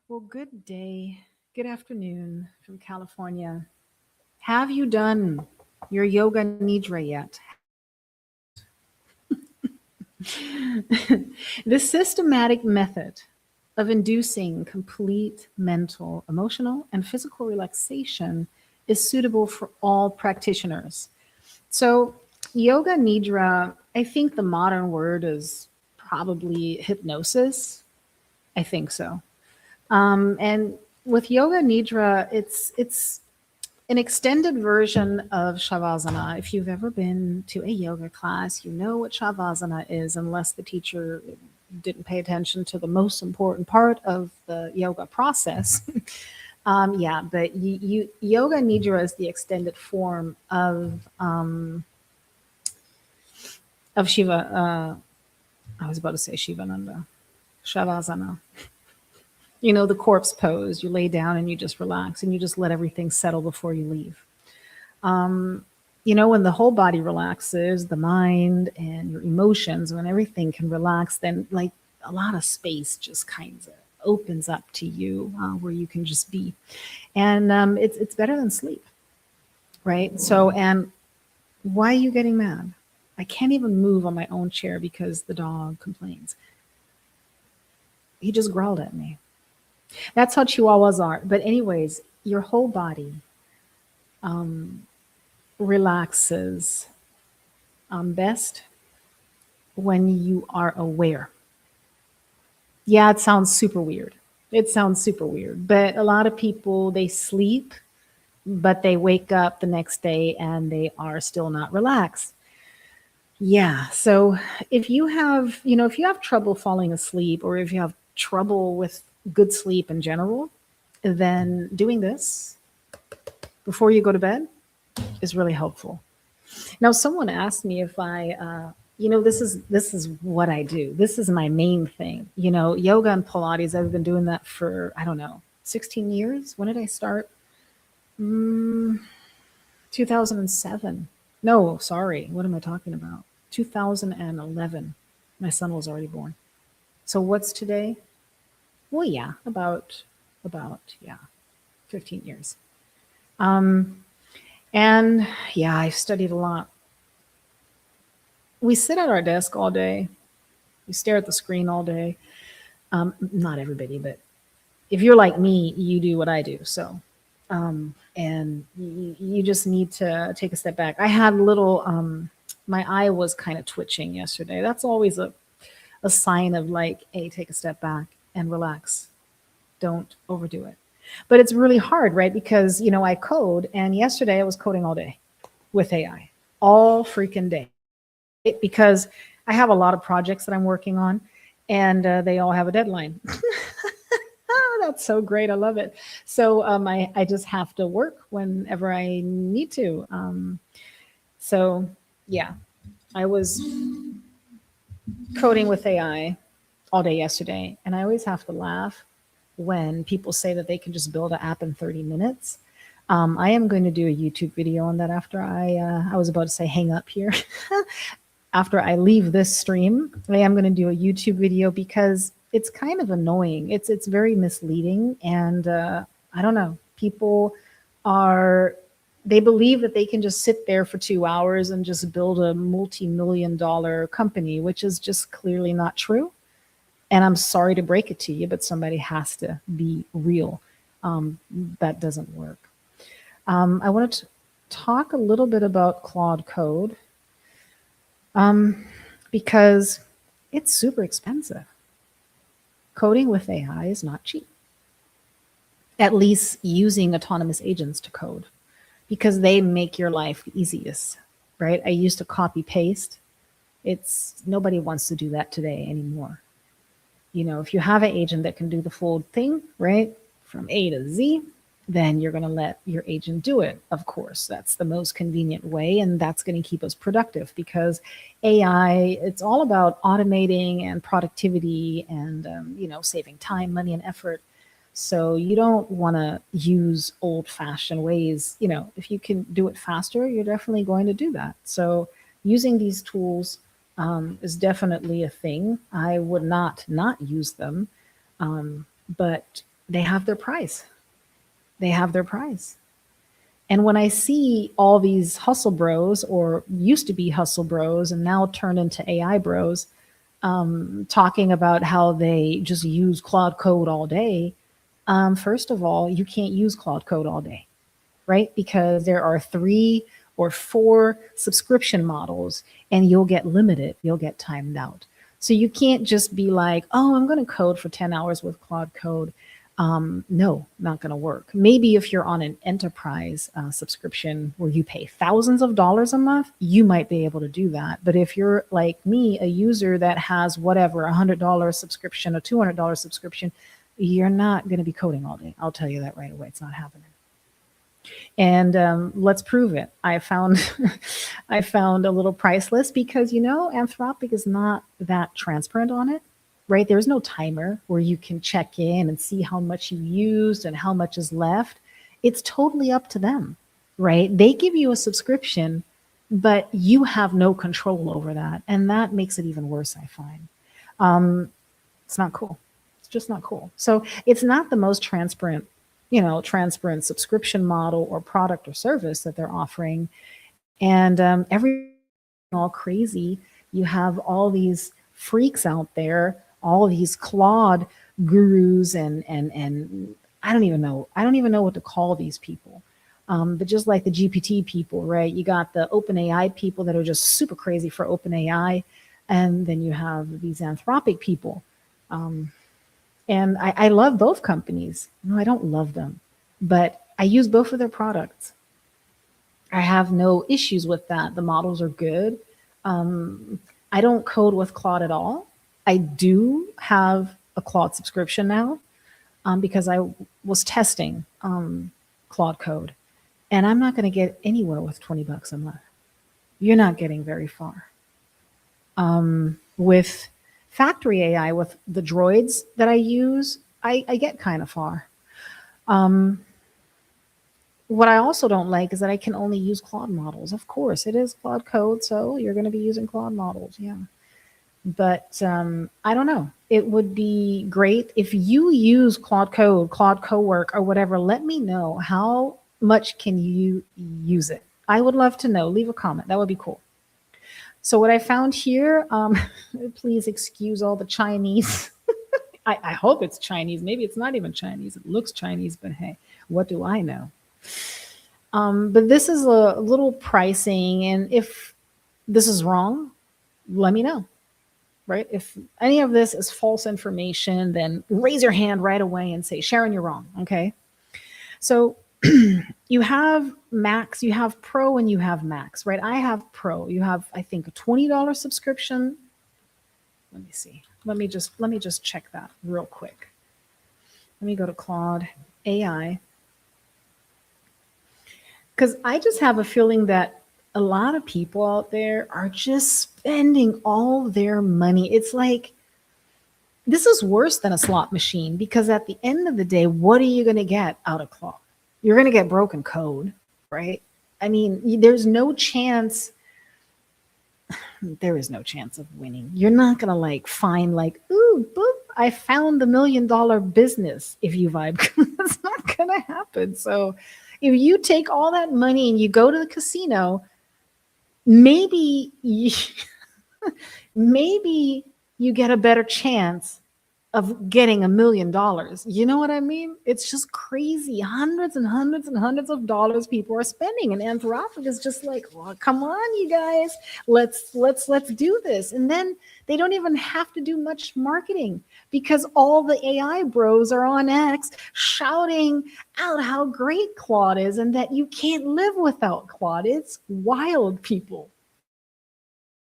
Well, good day, good afternoon from California. Have you done your yoga nidra yet? This systematic method of inducing complete mental, emotional, and physical relaxation is suitable for all practitioners. So, yoga nidra, I think the modern word is probably hypnosis. I think so. And with yoga nidra, it's an extended version of shavasana. If you've ever been to a yoga class, you know what shavasana is, unless the teacher didn't pay attention to the most important part of the yoga process. Yeah, but yoga nidra is the extended form of Shiva. I was about to say Shivananda, shavasana. You know, the corpse pose. You lay down and you just relax and you just let everything settle before you leave. You know, when the whole body relaxes, the mind and your emotions, when everything can relax, then like a lot of space just kind of opens up to you where you can just be. And it's better than sleep, right? So, and why are you getting mad? I can't even move on my own chair because the dog complains. He just growled at me. That's how chihuahuas are. But anyways, your whole body relaxes best when you are aware. Yeah, it sounds super weird. It sounds super weird. But a lot of people, they sleep, but they wake up the next day and they are still not relaxed. Yeah. So if you have, if you have trouble falling asleep or if you have trouble with good sleep in general, then doing this before you go to bed is really helpful. Now, someone asked me if this is what I do. This is my main thing. Yoga and Pilates. I've been doing that for, I don't know, 16 years. When did I start? 2007. No, sorry. What am I talking about? 2011. My son was already born. So what's today? Well, yeah, about yeah, 15 years. And yeah, I've studied a lot. We sit at our desk all day. We stare at the screen all day. Not everybody, but if you're like me, you do what I do. So, and you just need to take a step back. I had my eye was kind of twitching yesterday. That's always a sign of like, hey, take a step back and relax. Don't overdo it. But it's really hard, right? Because, I code, and yesterday I was coding all day with AI, all freaking day, because I have a lot of projects that I'm working on, and they all have a deadline. Oh, that's so great. I love it. So I just have to work whenever I need to. So, yeah, I was coding with AI all day yesterday, and I always have to laugh when people say that they can just build an app in 30 minutes. I am going to do a YouTube video on that after I was about to say hang up here. After I leave this stream, I am going to do a YouTube video because it's kind of annoying. It's very misleading, and I don't know. People they believe that they can just sit there for 2 hours and just build a multi-million-dollar company, which is just clearly not true. And I'm sorry to break it to you, but somebody has to be real. That doesn't work. I want to talk a little bit about Claude Code because it's super expensive. Coding with AI is not cheap, at least using autonomous agents to code, because they make your life easiest, right? I used to copy paste. Nobody wants to do that today anymore. If you have an agent that can do the full thing, right, from A to Z, then you're going to let your agent do it. Of course, that's the most convenient way, and that's going to keep us productive, because AI, it's all about automating and productivity and, saving time, money, and effort. So you don't want to use old-fashioned ways. If you can do it faster, you're definitely going to do that. So using these tools is definitely a thing. I would not use them, but they have their price. They have their price. And when I see all these hustle bros, or used to be hustle bros and now turned into AI bros, talking about how they just use Claude Code all day, first of all, you can't use Claude Code all day, right? Because there are 3 or 4 subscription models and you'll get limited, you'll get timed out. So you can't just be like, oh, I'm going to code for 10 hours with Claude Code. No, not going to work. Maybe if you're on an enterprise subscription where you pay thousands of dollars a month, you might be able to do that. But if you're like me, a user that has whatever, $100 subscription, a $200 subscription, you're not going to be coding all day. I'll tell you that right away. It's not happening. And let's prove it. I found I found a little price list because, Anthropic is not that transparent on it, right? There's no timer where you can check in and see how much you used and how much is left. It's totally up to them, right? They give you a subscription, but you have no control over that. And that makes it even worse, I find. It's not cool. It's just not cool. So it's not the most transparent subscription model or product or service that they're offering. And every all crazy. You have all these freaks out there, all these Claude gurus, and I don't even know. I don't even know what to call these people. But just like the GPT people, right? You got the OpenAI people that are just super crazy for OpenAI, and then you have these Anthropic people. And I love both companies. No, I don't love them, but I use both of their products. I have no issues with that. The models are good. I don't code with Claude at all. I do have a Claude subscription now because I was testing Claude Code, and I'm not going to get anywhere with $20 a month. You're not getting very far. With Factory AI, with the droids that I use, I get kind of far. What I also don't like is that I can only use Claude models. Of course, it is Claude Code, so you're going to be using Claude models, yeah. But I don't know. It would be great if you use Claude Code, Claude Cowork, or whatever. Let me know how much can you use it. I would love to know. Leave a comment. That would be cool. So what I found here, please excuse all the Chinese. I hope it's Chinese. Maybe it's not even Chinese. It looks Chinese, but hey, what do I know? But this is a little pricing, and if this is wrong, let me know, right? If any of this is false information, then raise your hand right away and say, Sharon, you're wrong, okay? So you have Max, you have Pro, and you have Max, right? I have Pro. You have, I think, a $20 subscription. Let me see. Let me just check that real quick. Let me go to Claude AI. Because I just have a feeling that a lot of people out there are just spending all their money. It's like, this is worse than a slot machine, because at the end of the day, what are you going to get out of Claude? You're going to get broken code, right? I mean, there's no chance. There is no chance of winning. You're not going to find ooh, boop, I found the $1 million business if you vibe. That's not going to happen. So if you take all that money and you go to the casino, maybe maybe you get a better chance of getting $1 million. You know what I mean? It's just crazy. Hundreds and hundreds and hundreds of dollars people are spending, and Anthropic is just like, well, come on, you guys, let's do this. And then they don't even have to do much marketing, because all the AI bros are on X shouting out how great Claude is and that you can't live without Claude. It's wild, people.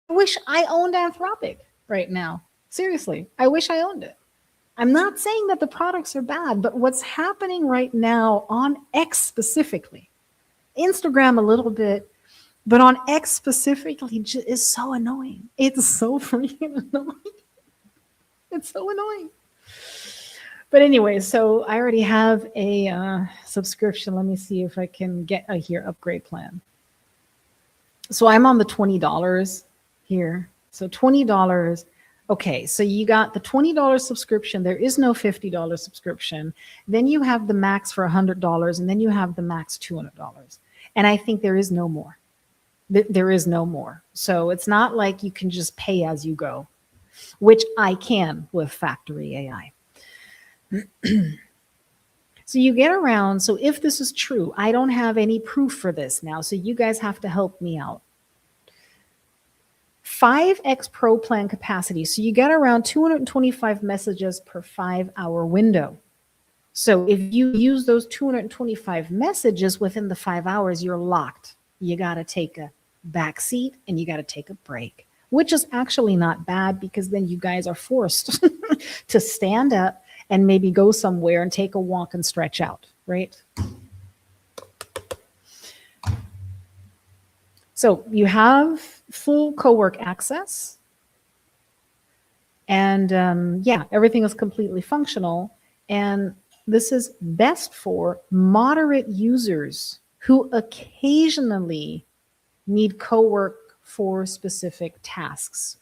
I wish I owned Anthropic right now. Seriously, I wish I owned it. I'm not saying that the products are bad, but what's happening right now on X specifically, Instagram a little bit, but on X specifically is so annoying. It's so freaking annoying. It's so annoying. But anyway, so I already have a subscription. Let me see if I can get a upgrade plan. So I'm on the $20 here. So $20, Okay, so you got the $20 subscription. There is no $50 subscription. Then you have the max for $100, and then you have the max $200. And I think there is no more. There is no more. So it's not like you can just pay as you go, which I can with Factory AI. So you get around. So if this is true, I don't have any proof for this now. So you guys have to help me out. 5x Pro plan capacity. So you get around 225 messages per 5-hour window. So if you use those 225 messages within the 5 hours, you're locked. You got to take a back seat and you got to take a break, which is actually not bad, because then you guys are forced to stand up and maybe go somewhere and take a walk and stretch out, right? So you have full co-work access, and yeah, everything is completely functional. And this is best for moderate users who occasionally need co-work for specific tasks.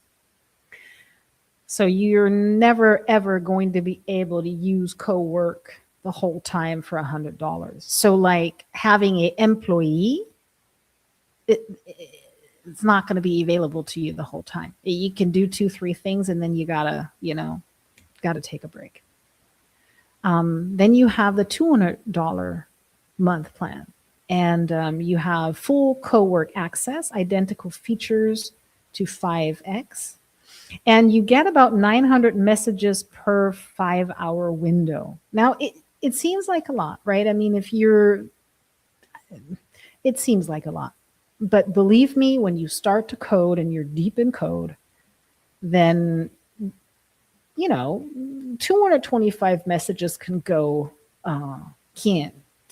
So you're never, ever going to be able to use co-work the whole time for $100. So like having an employee, it's not going to be available to you the whole time. You can do 2-3 things, and then you gotta take a break. Then you have the $200 month plan, and you have full co-work access, identical features to 5x, and you get about 900 messages per 5-hour window. Now it seems like a lot, right? I mean, it seems like a lot. But believe me, when you start to code and you're deep in code, then, 225 messages can't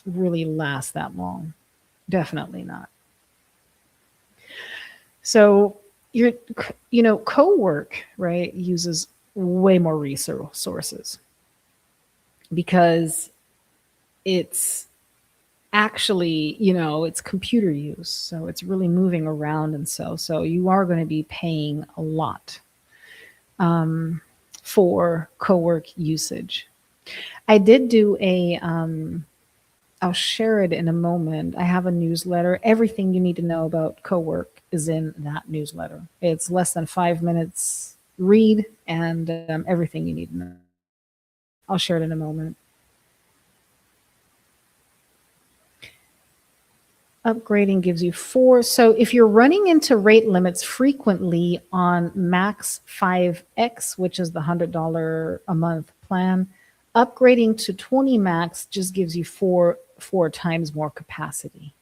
really last that long. Definitely not. So co-work, right, uses way more resources because it's actually, it's computer use. So it's really moving around. And so you are going to be paying a lot for co-work usage. I did do I'll share it in a moment. I have a newsletter. Everything you need to know about co-work is in that newsletter. It's less than 5 minutes read, and everything you need to know. I'll share it in a moment. Upgrading gives you 4. So if you're running into rate limits frequently on Max 5X, which is the $100 a month plan, upgrading to 20 Max just gives you four times more capacity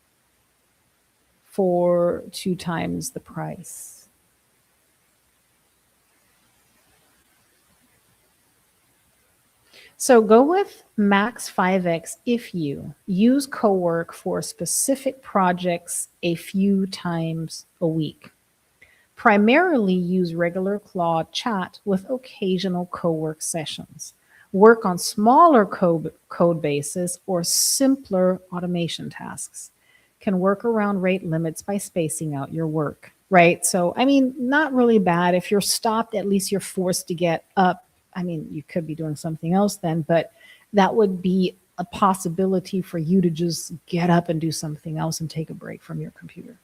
for 2 times the price. So go with Max 5X if you use co-work for specific projects a few times a week. Primarily use regular Claude chat with occasional co-work sessions. Work on smaller code bases or simpler automation tasks. Can work around rate limits by spacing out your work, right? So, I mean, not really bad. If you're stopped, at least you're forced to get up. I mean, you could be doing something else then, but that would be a possibility for you to just get up and do something else and take a break from your computer.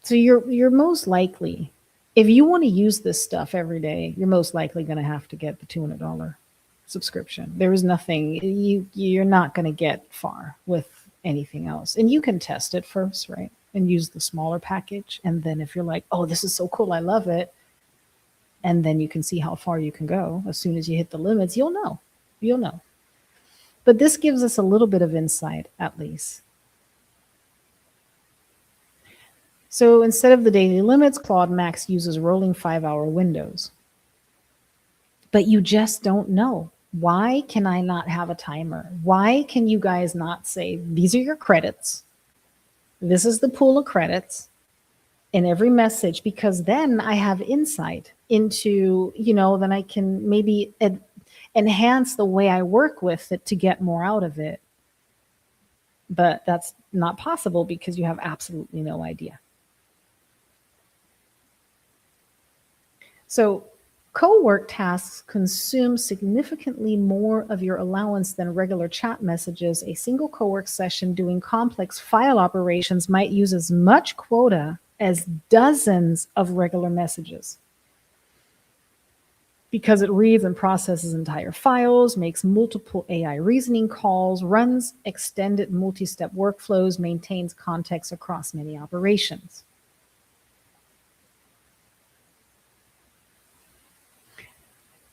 So you're most likely, if you want to use this stuff every day, you're most likely going to have to get the $200 subscription. There is nothing, you're not going to get far with anything else. And you can test it first, right? And use the smaller package. And then if you're like, oh, this is so cool, I love it. And then you can see how far you can go. As soon as you hit the limits, you'll know. But this gives us a little bit of insight, at least. So instead of the daily limits, Claude Max uses rolling 5-hour windows. But you just don't know. Why can I not have a timer? Why can you guys not say, these are your credits? This is the pool of credits in every message, because then I have insight into, then I can maybe enhance the way I work with it to get more out of it. But that's not possible because you have absolutely no idea. So co-work tasks consume significantly more of your allowance than regular chat messages. A single co-work session doing complex file operations might use as much quota as dozens of regular messages because it reads and processes entire files, makes multiple AI reasoning calls, runs extended multi-step workflows, maintains context across many operations.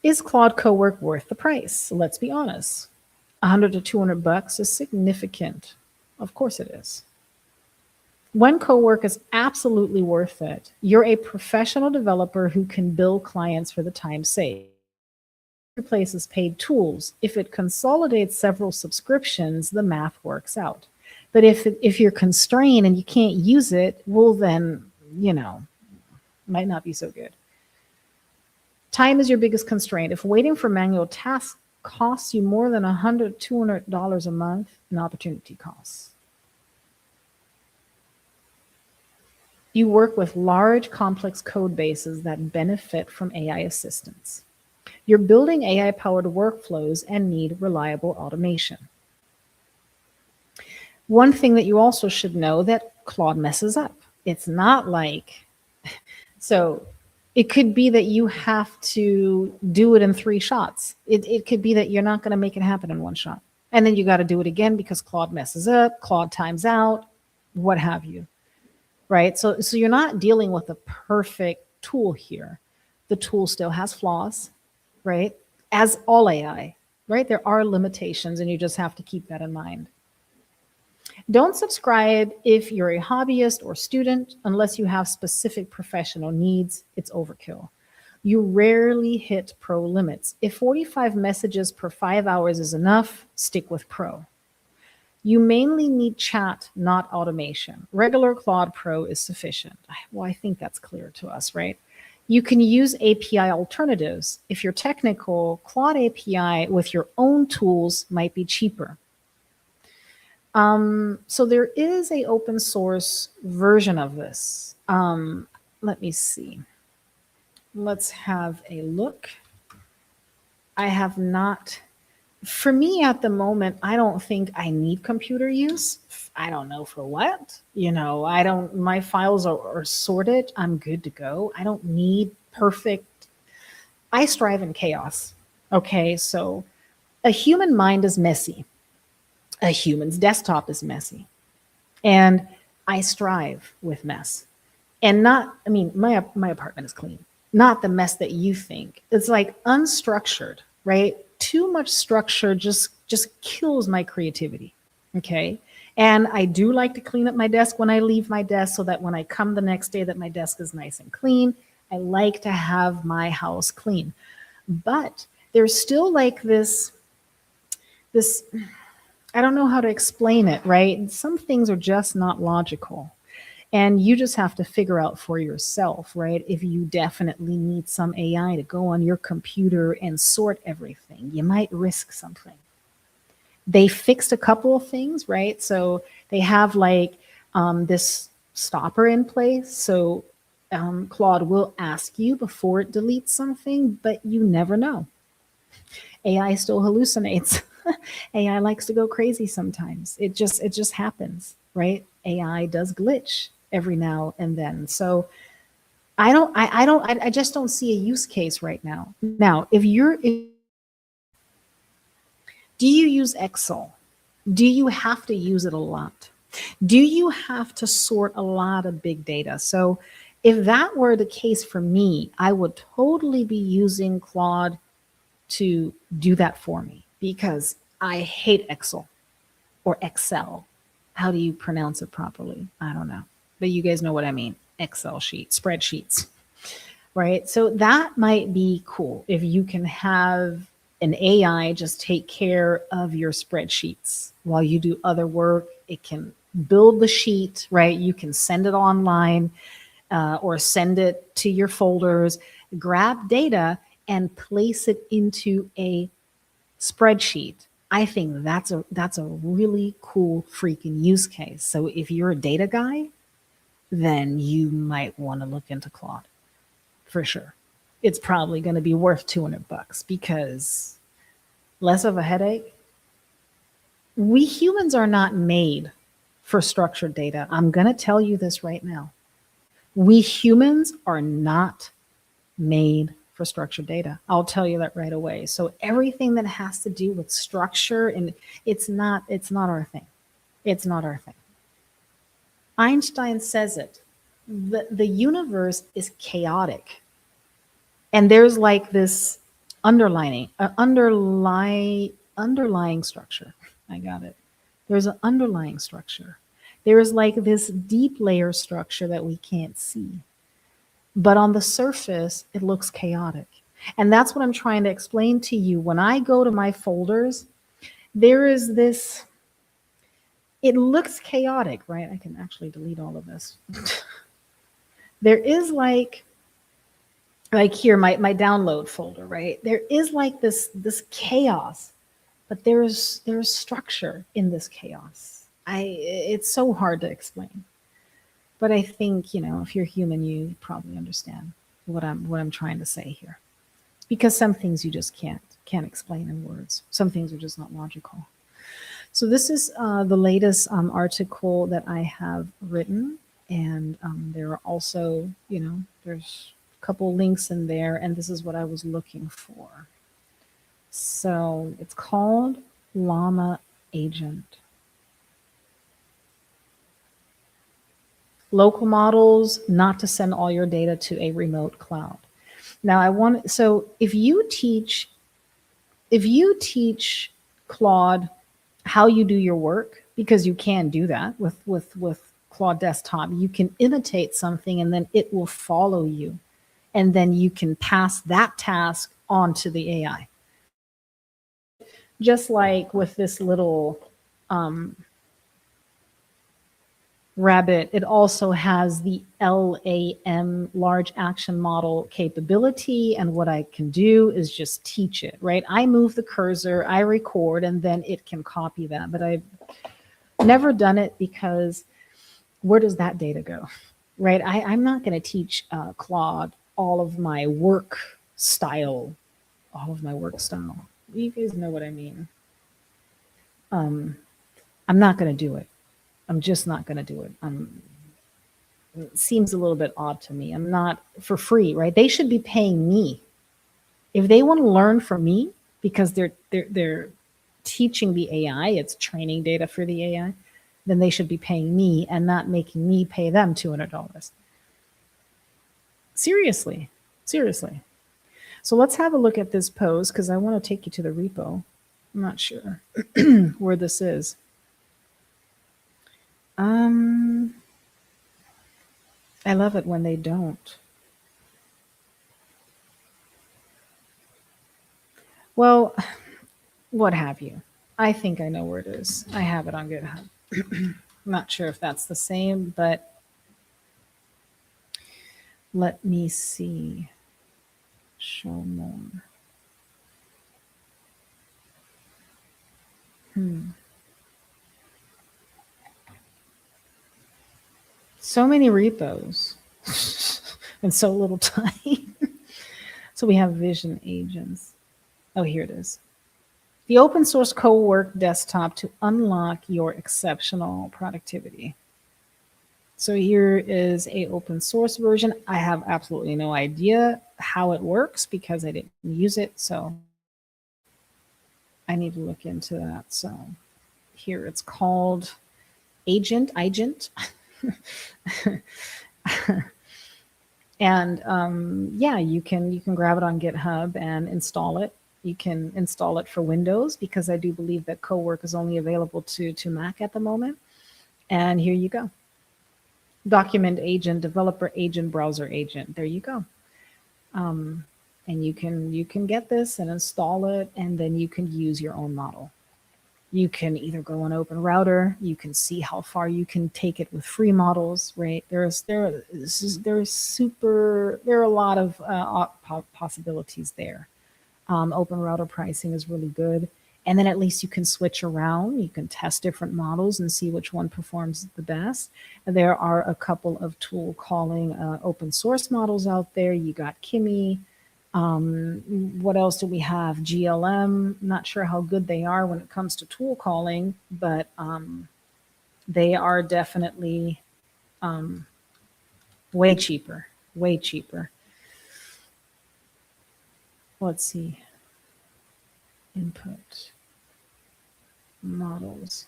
Is Claude Cowork worth the price? Let's be honest. 100 to 200 bucks is significant. Of course it is. One cowork is absolutely worth it. You're a professional developer who can bill clients for the time saved. Replaces paid tools. If it consolidates several subscriptions, the math works out. But if you're constrained and you can't use it, well then, might not be so good. Time is your biggest constraint. If waiting for manual tasks costs you more than $100, $200 a month, an opportunity cost. You work with large, complex code bases that benefit from AI assistance. You're building AI-powered workflows and need reliable automation. One thing that you also should know that Claude messes up. It's not like, so it could be that you have to do it in 3 shots. It could be that you're not going to make it happen in 1 shot. And then you got to do it again because Claude messes up, Claude times out, what have you, right? So you're not dealing with a perfect tool here. The tool still has flaws, right? As all AI, right? There are limitations and you just have to keep that in mind. Don't subscribe if you're a hobbyist or student unless you have specific professional needs. It's overkill. You rarely hit pro limits. If 45 messages per 5 hours is enough, stick with pro. You mainly need chat, not automation. Regular Claude Pro is sufficient. Well, I think that's clear to us, right? You can use API alternatives. If you're technical, Claude API with your own tools might be cheaper. So there is a open source version of this. Let me see. Let's have a look. I have not, for me at the moment, I don't think I need computer use. I don't know for what, my files are sorted. I'm good to go. I don't need perfect. I strive in chaos. Okay. So a human mind is messy. A human's desktop is messy. And I strive with mess. And my apartment is clean. Not the mess that you think. It's like unstructured, right? Too much structure just kills my creativity. Okay. And I do like to clean up my desk when I leave my desk so that when I come the next day that my desk is nice and clean. I like to have my house clean. But there's still like this I don't know how to explain it, right? Some things are just not logical. And you just have to figure out for yourself, right? If you definitely need some AI to go on your computer and sort everything, you might risk something. They fixed a couple of things, right? So they have like this stopper in place. So Claude will ask you before it deletes something, but you never know. AI still hallucinates. AI likes to go crazy sometimes. It just happens, right? AI does glitch every now and then. So I just don't see a use case right now. Now, do you use Excel? Do you have to use it a lot? Do you have to sort a lot of big data? So if that were the case for me, I would totally be using Claude to do that for me because I hate Excel or Excel. How do you pronounce it properly? I don't know, but you guys know what I mean. Excel sheets, spreadsheets, right? So that might be cool if you can have an AI just take care of your spreadsheets while you do other work. It can build the sheet, right? You can send it online or send it to your folders, grab data and place it into a spreadsheet. I think that's a really cool freaking use case. So if you're a data guy, then you might want to look into Claude for sure. it's probably going to be worth $200 because less of a headache. We humans are not made for structured data. I'm going to tell you this right now. We humans are not made for structured data. I'll tell you that right away. So everything that has to do with structure, and it's not our thing. It's not our thing. Einstein says it. The universe is chaotic. And there's like this underlying structure. I got it. There's an underlying structure. There is like this deep layer structure that we can't see. But on the surface, it looks chaotic. And that's what I'm trying to explain to you. When I go to my folders, there is this, it looks chaotic, right? I can actually delete all of this. There is like here, my download folder, right? There is like this chaos, but there's structure in this chaos. It's so hard to explain. But I think, if you're human, you probably understand what I'm trying to say here. Because some things you just can't explain in words. Some things are just not logical. So this is the latest article that I have written. And there are also, there's a couple links in there. And this is what I was looking for. So it's called Llama Agent. Local models, not to send all your data to a remote cloud. Now so if you teach Claude how you do your work, because you can do that with Claude Desktop, you can imitate something and then it will follow you. And then you can pass that task on to the AI. Just like with this little Rabbit, it also has the LAM, large action model capability. And what I can do is just teach it, right? I move the cursor, I record, and then it can copy that. But I've never done it because where does that data go, right? I'm not going to teach Claude all of my work style. You guys know what I mean. I'm not going to do it. I'm just not going to do it. It seems a little bit odd to me. I'm not for free, right? They should be paying me. If they want to learn from me because they're teaching the AI, it's training data for the AI, then they should be paying me and not making me pay them $200. Seriously. So let's have a look at this pose because I want to take you to the repo. I'm not sure where this is. I love it when they don't. Well, what have you? I think I know where it is. I have it on GitHub. I'm not sure if that's the same, but let me see. Show more. So many repos and so little time. So we have vision agents. Oh, here it is. The open source co-work desktop to unlock your exceptional productivity. So here is a open source version. I have absolutely no idea how it works because I didn't use it. So I need to look into that. So here it's called Agent. And yeah, you can grab it on GitHub and install it. You can install it for Windows because I do believe that co-work is only available to Mac at the moment. And here you go. Document agent, developer agent, browser agent. There you go. And you can get this and install it, and then you can use your own model. You can either go on Open Router. You can see how far you can take it with free models, right? There are a lot of possibilities there. Open Router pricing is really good. And then at least you can switch around. You can test different models and see which one performs the best. There are a couple of tool calling open source models out there. You got Kimi, What else do we have? GLM, not sure how good they are when it comes to tool calling, but they are definitely way cheaper, way cheaper. Let's see, input models.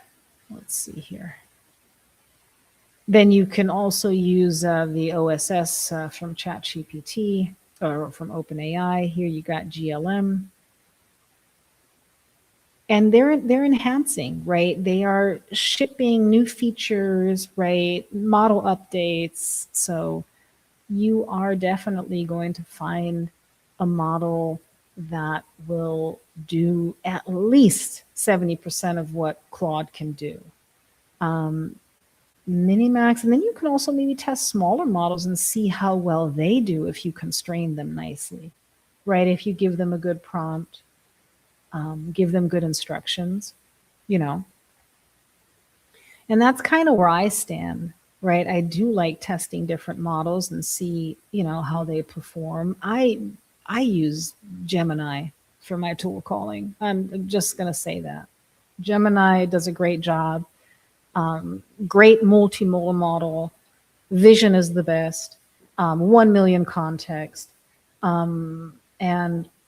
Let's see here. Then you can also use the OSS from ChatGPT or from OpenAI. Here you got GLM. And they're enhancing, right? They are shipping new features, right? Model updates. So you are definitely going to find a model that will do at least 70% of what Claude can do. Minimax, and then you can also maybe test smaller models and see how well they do if you constrain them nicely, right? If you give them a good prompt, give them good instructions, you know. And that's kind of where I stand, right? I do like testing different models and see, how they perform. I use Gemini for my tool calling. I'm just going to say that. Gemini does a great job. Great multimodal model. Vision is the best. 1 million context. And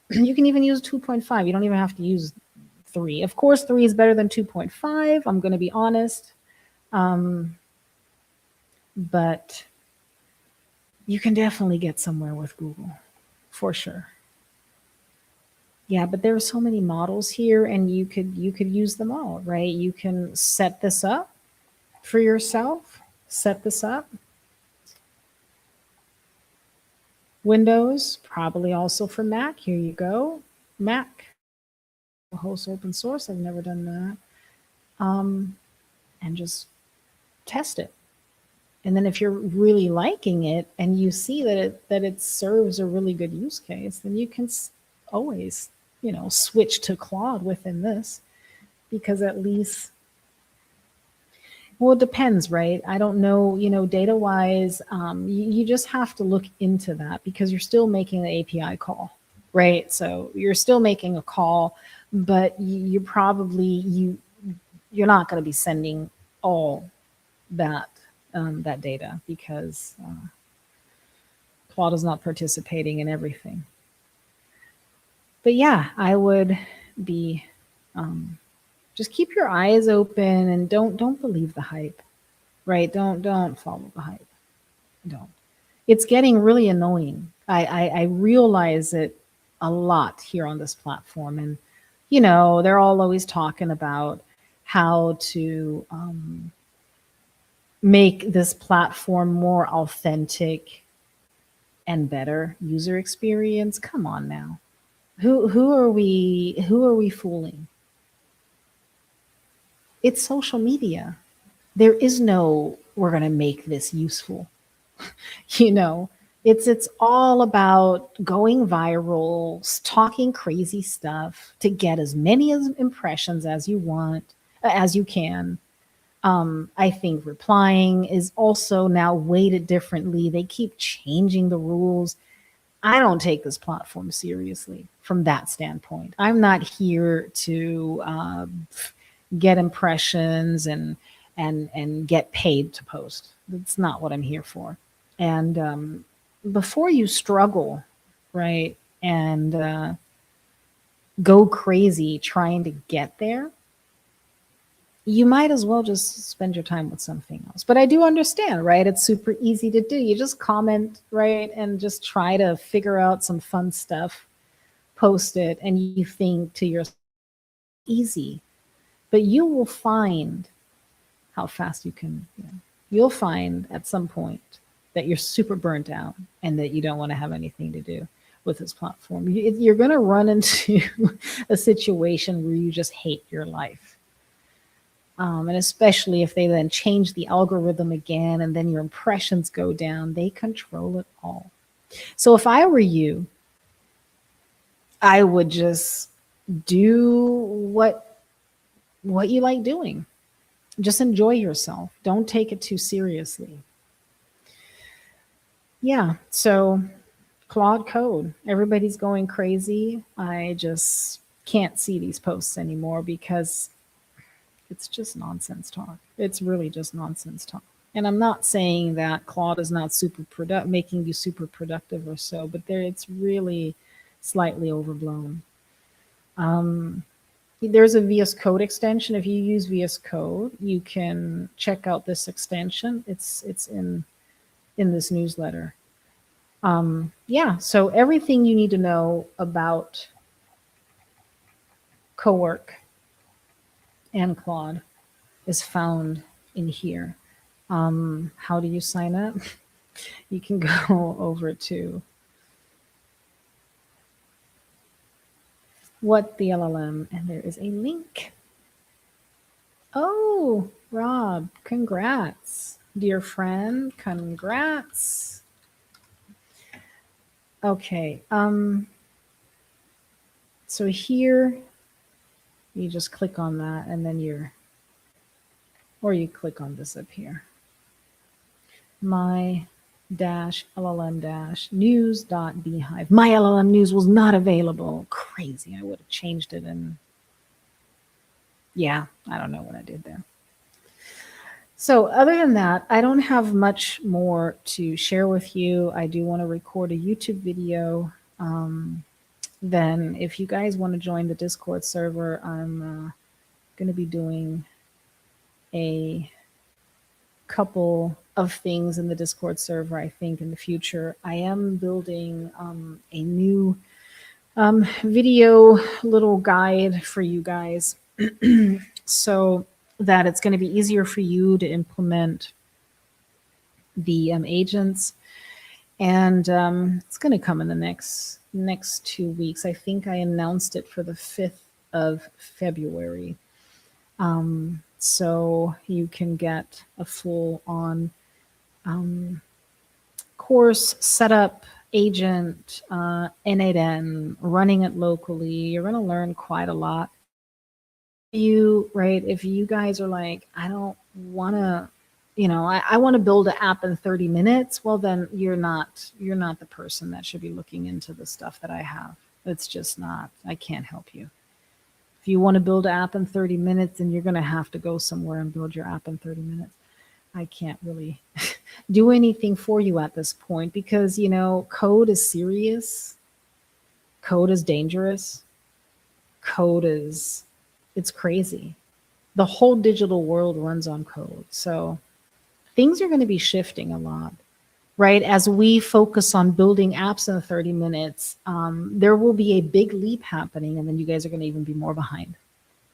you can even use 2.5. You don't even have to use 3. Of course, 3 is better than 2.5. I'm going to be honest. But you can definitely get somewhere with Google, for sure. Yeah, but there are so many models here, and you could use them all, right? You can set this up for yourself. Set this up. Windows, probably also for Mac. Here you go. Mac. Host open source. I've never done that. And just test it. And then if you're really liking it and you see that it serves a really good use case, then you can always, switch to Claude within this, because at least, well, it depends, right? I don't know, data wise, you just have to look into that, because you're still making an API call, right? So you're still making a call, but you're not going to be sending all that data, because Claude is not participating in everything. But yeah, I would be just keep your eyes open and don't believe the hype, right? Don't follow the hype. Don't. It's getting really annoying. I realize it a lot here on this platform, and they're all always talking about how to make this platform more authentic and better user experience. Come on now. Who are we fooling? It's social media. There is no we're going to make this useful. It's all about going viral, talking crazy stuff to get as many impressions as you want, as you can. I think replying is also now weighted differently. They keep changing the rules. I don't take this platform seriously from that standpoint. I'm not here to get impressions and get paid to post. That's not what I'm here for. And before you struggle, right, and go crazy trying to get there, you might as well just spend your time with something else. But I do understand, right? It's super easy to do. You just comment, right? And just try to figure out some fun stuff, post it, and you think to yourself, easy. But you will find how fast you can, you'll find at some point that you're super burnt out and that you don't want to have anything to do with this platform. You're going to run into a situation where you just hate your life. And especially if they then change the algorithm again and then your impressions go down, they control it all. So if I were you, I would just do what you like doing. Just enjoy yourself. Don't take it too seriously. Yeah, so Claude Code. Everybody's going crazy. I just can't see these posts anymore because it's just nonsense talk. It's really just nonsense talk. And I'm not saying that Claude is not making you super productive or so, but there it's really slightly overblown. Um, there's a VS Code extension. If you use VS Code, you can check out this extension. It's in this newsletter. Yeah, so everything you need to know about Cowork and Claude is found in here. How do you sign up? You can go over to What the LLM, and there is a link. Oh, Rob, congrats. Dear friend, congrats. Okay, so here you just click on that and then or you click on this up here. My dash LLM dash news dot beehive. My LLM news was not available. Crazy. I would have changed it and yeah, I don't know what I did there. So other than that, I don't have much more to share with you. I do want to record a YouTube video. Then if you guys want to join the Discord server, I'm going to be doing a couple of things in the Discord server, I think, in the future. I am building a new video little guide for you guys so that it's going to be easier for you to implement the agents. And it's going to come in the next 2 weeks. I think I announced it for the 5th of February. So you can get a full on course, setup, agent, N8N, running it locally. You're going to learn quite a lot. If you guys are like, I don't want to, I want to build an app in 30 minutes. Well, then you're not the person that should be looking into the stuff that I have. It's just not, I can't help you. If you want to build an app in 30 minutes, then you're going to have to go somewhere and build your app in 30 minutes. I can't really do anything for you at this point because, code is serious. Code is dangerous. It's crazy. The whole digital world runs on code. So things are going to be shifting a lot, right? As we focus on building apps in 30 minutes, there will be a big leap happening, and then you guys are going to even be more behind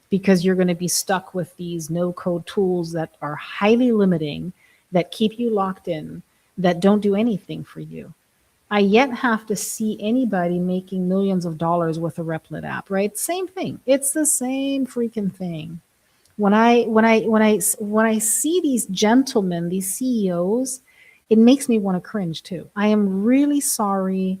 because you're going to be stuck with these no-code tools that are highly limiting, that keep you locked in, that don't do anything for you. I yet have to see anybody making millions of dollars with a Replit app, right? Same thing. It's the same freaking thing. When I see these gentlemen, these CEOs, it makes me want to cringe too. I am really sorry.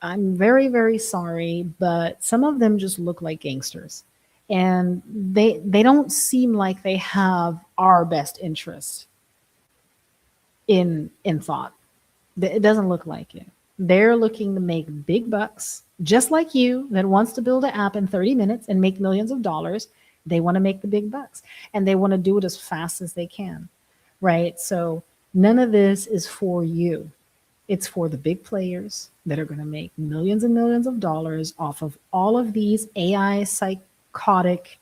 I'm very, very sorry, but some of them just look like gangsters. And they don't seem like they have our best interest in thought. It doesn't look like it. They're looking to make big bucks, just like you that wants to build an app in 30 minutes and make millions of dollars. They want to make the big bucks and they want to do it as fast as they can, right? So none of this is for you. It's for the big players that are going to make millions and millions of dollars off of all of these AI psychotic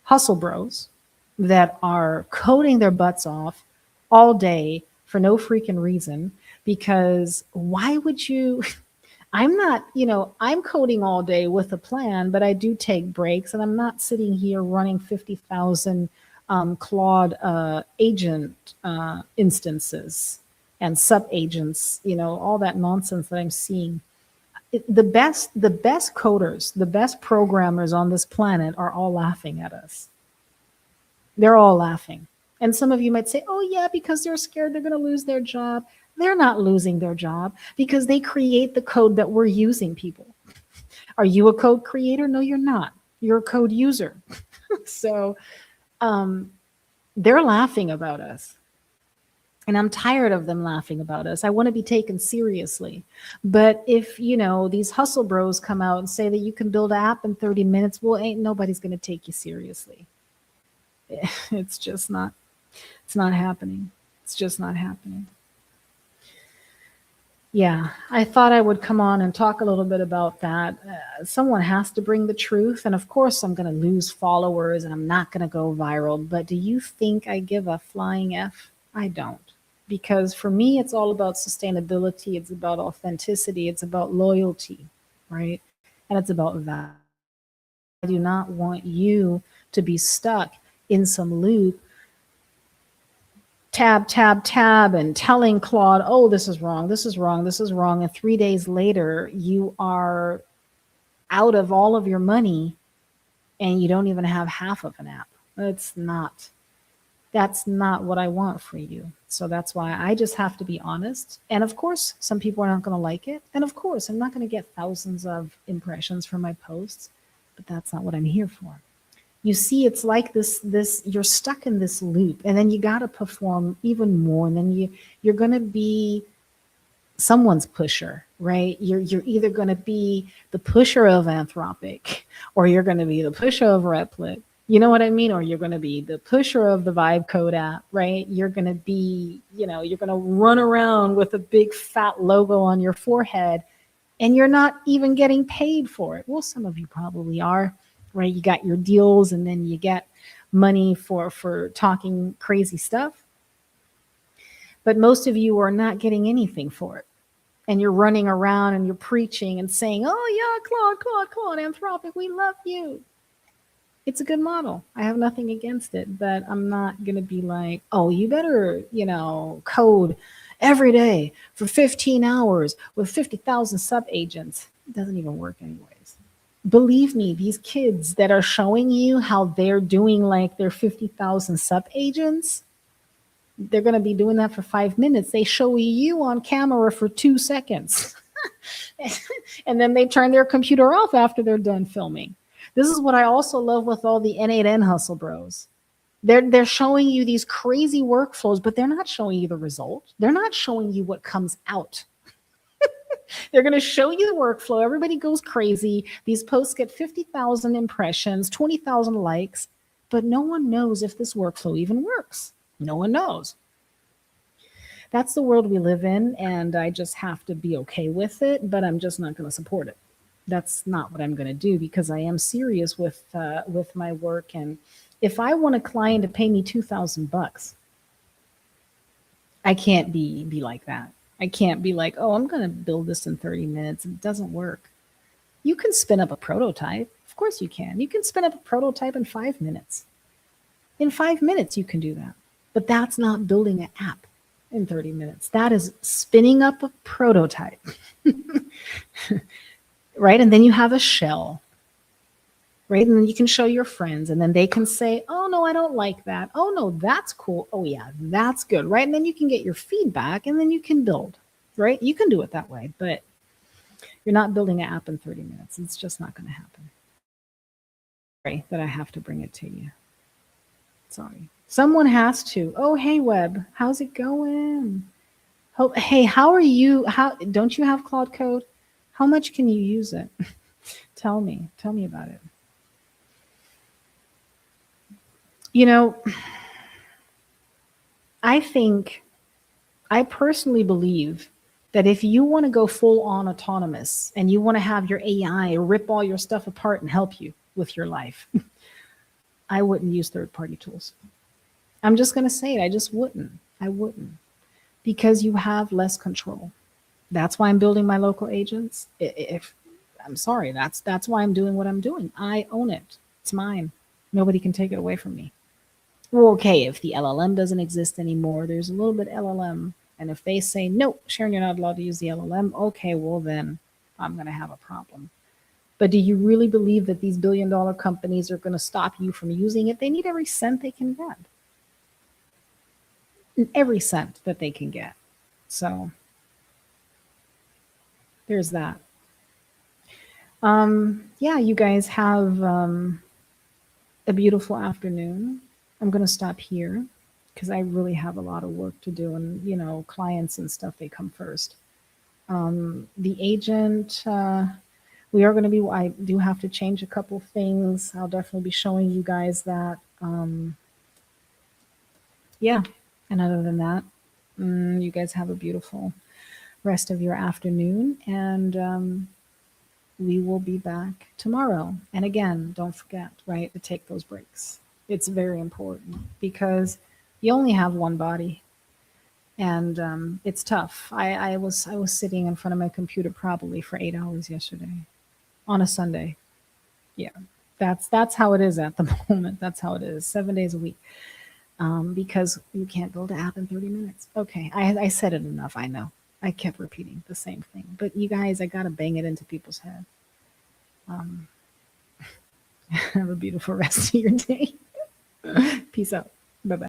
hustle bros that are coding their butts off all day for no freaking reason. Because why would you? I'm not, I'm coding all day with a plan, but I do take breaks and I'm not sitting here running 50,000 Claude agent instances and sub agents, all that nonsense that I'm seeing. The best coders, the best programmers on this planet are all laughing at us. They're all laughing. And some of you might say, oh yeah, because they're scared they're going to lose their job. They're not losing their job because they create the code that we're using, people. Are you a code creator? No, you're not. You're a code user. So they're laughing about us. And I'm tired of them laughing about us. I want to be taken seriously. But if, these hustle bros come out and say that you can build an app in 30 minutes, well, ain't nobody's going to take you seriously. It's just not, it's not happening. It's just not happening. Yeah, I thought I would come on and talk a little bit about that. Someone has to bring the truth. And of course, I'm going to lose followers and I'm not going to go viral. But do you think I give a flying F? I don't. Because for me, it's all about sustainability. It's about authenticity. It's about loyalty, right? And it's about value. I do not want you to be stuck in some loop, tab, and telling Claude, oh, this is wrong, this is wrong, this is wrong. And 3 days later, you are out of all of your money and you don't even have half of an app. That's not what I want for you. So that's why I just have to be honest. And of course, some people are not going to like it. And of course, I'm not going to get thousands of impressions for my posts, but that's not what I'm here for. You see, it's like this you're stuck in this loop, and then you got to perform even more, and then you're going to be someone's pusher, right? You're either going to be the pusher of Anthropic, or you're going to be the pusher of Replit. You know what I mean? Or you're going to be the pusher of the Vibe Code app, right? You're going to be, you're going to run around with a big fat logo on your forehead, and you're not even getting paid for it. Well, some of you probably are. Right, you got your deals and then you get money for talking crazy stuff. But most of you are not getting anything for it. And you're running around and you're preaching and saying, oh yeah, Claude, Anthropic, we love you. It's a good model. I have nothing against it, but I'm not going to be like, oh, you better, code every day for 15 hours with 50,000 sub agents. It doesn't even work anyways. Believe me, these kids that are showing you how they're doing like their 50,000 sub agents, they're going to be doing that for 5 minutes. They show you on camera for 2 seconds. And then they turn their computer off after they're done filming. This is what I also love with all the N8N hustle bros. They're showing you these crazy workflows, but they're not showing you the result. They're not showing you what comes out. They're going to show you the workflow. Everybody goes crazy. These posts get 50,000 impressions, 20,000 likes, but no one knows if this workflow even works. No one knows. That's the world we live in, and I just have to be okay with it, but I'm just not going to support it. That's not what I'm going to do, because I am serious with my work. And if I want a client to pay me $2,000, I can't be like that. I can't be like, oh, I'm going to build this in 30 minutes. It doesn't work. You can spin up a prototype. Of course you can. You can spin up a prototype in 5 minutes. In 5 minutes, you can do that. But that's not building an app in 30 minutes. That is spinning up a prototype. Right? And then you have a shell. Right? And then you can show your friends, and then they can say, oh, no, I don't like that. Oh, no, that's cool. Oh, yeah, that's good. Right? And then you can get your feedback, and then you can build. Right? You can do it that way, but you're not building an app in 30 minutes. It's just not going to happen. Sorry that I have to bring it to you. Sorry. Someone has to. Oh, hey, Web. How's it going? Oh, hey, how are you? Don't you have Claude Code? How much can you use it? Tell me about it. I personally believe that if you want to go full on autonomous and you want to have your AI rip all your stuff apart and help you with your life, I wouldn't use third-party tools. I'm just going to say it. I just wouldn't. I wouldn't, because you have less control. That's why I'm building my local agents. I'm sorry, that's why I'm doing what I'm doing. I own it. It's mine. Nobody can take it away from me. Well, okay, if the LLM doesn't exist anymore, there's a little bit LLM. And if they say, no, Sharon, you're not allowed to use the LLM, okay, well then I'm going to have a problem. But do you really believe that these billion-dollar companies are going to stop you from using it? They need every cent they can get. Every cent that they can get. So there's that. Yeah, you guys have a beautiful afternoon. I'm going to stop here. because I really have a lot of work to do, and clients and stuff, they come first. The agent, we are going to be, I do have to change a couple things. I'll definitely be showing you guys that. Yeah. And other than that, you guys have a beautiful rest of your afternoon. And we will be back tomorrow. And again, don't forget, right, to take those breaks. It's very important because you only have one body, and it's tough. I was sitting in front of my computer probably for 8 hours yesterday on a Sunday. Yeah, that's how it is at the moment. That's how it is. 7 days a week. Because you can't build an app in 30 minutes. Okay, I said it enough. I know. I kept repeating the same thing, but you guys, I gotta bang it into people's head. Um, have a beautiful rest of your day. Peace out. Bye bye.